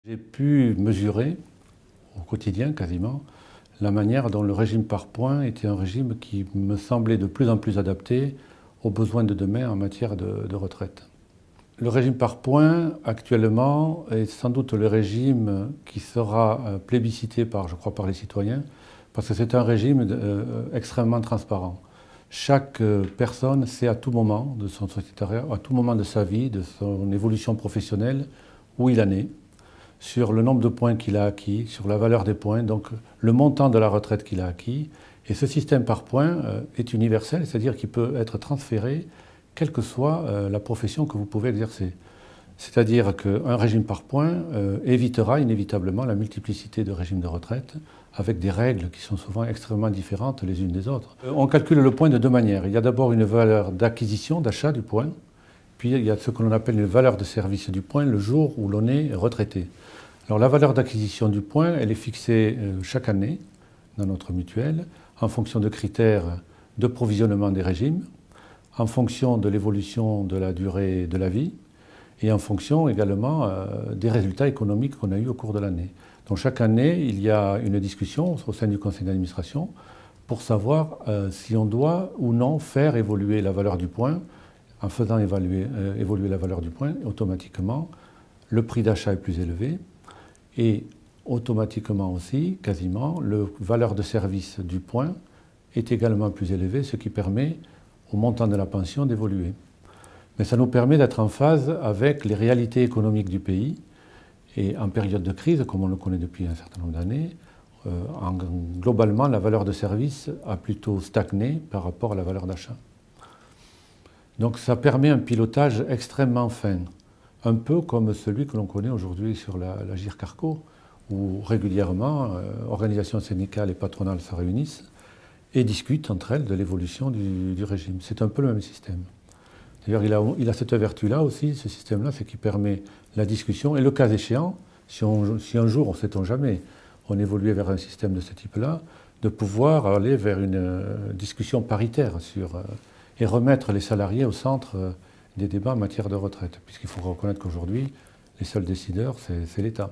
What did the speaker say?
J'ai pu mesurer, au quotidien quasiment, la manière dont le régime par points était un régime qui me semblait de plus en plus adapté aux besoins de demain en matière de retraite. Le régime par points, actuellement, est sans doute le régime qui sera plébiscité je crois, par les citoyens, parce que c'est un régime extrêmement transparent. Chaque personne sait à tout moment de son sociétariat, à tout moment de sa vie, de son évolution professionnelle, où il en est, sur le nombre de points qu'il a acquis, sur la valeur des points, donc le montant de la retraite qu'il a acquis. Et ce système par points est universel, c'est-à-dire qu'il peut être transféré quelle que soit la profession que vous pouvez exercer. C'est-à-dire qu'un régime par points évitera inévitablement la multiplicité de régimes de retraite avec des règles qui sont souvent extrêmement différentes les unes des autres. On calcule le point de deux manières. Il y a d'abord une valeur d'acquisition, d'achat du point, puis il y a ce que l'on appelle une valeur de service du point le jour où l'on est retraité. Alors la valeur d'acquisition du point, elle est fixée chaque année dans notre mutuelle en fonction de critères de provisionnement des régimes, en fonction de l'évolution de la durée de la vie et en fonction également des résultats économiques qu'on a eus au cours de l'année. Donc chaque année, il y a une discussion au sein du conseil d'administration pour savoir si on doit ou non faire évoluer la valeur du point. En faisant évoluer la valeur du point, automatiquement, le prix d'achat est plus élevé et automatiquement aussi, quasiment, la valeur de service du point est également plus élevée, ce qui permet au montant de la pension d'évoluer. Mais ça nous permet d'être en phase avec les réalités économiques du pays. Et en période de crise, comme on le connaît depuis un certain nombre d'années, globalement, la valeur de service a plutôt stagné par rapport à la valeur d'achat. Donc ça permet un pilotage extrêmement fin, un peu comme celui que l'on connaît aujourd'hui sur la GIR-Carco, où régulièrement, organisations syndicales et patronales se réunissent et discutent entre elles de l'évolution du régime. C'est un peu le même système. D'ailleurs, il a cette vertu-là aussi, ce système-là, c'est qu'il permet la discussion, et le cas échéant, si un jour, on ne sait-on jamais, on évoluait vers un système de ce type-là, de pouvoir aller vers une discussion paritaire et remettre les salariés au centre des débats en matière de retraite, puisqu'il faut reconnaître qu'aujourd'hui, les seuls décideurs, c'est l'État.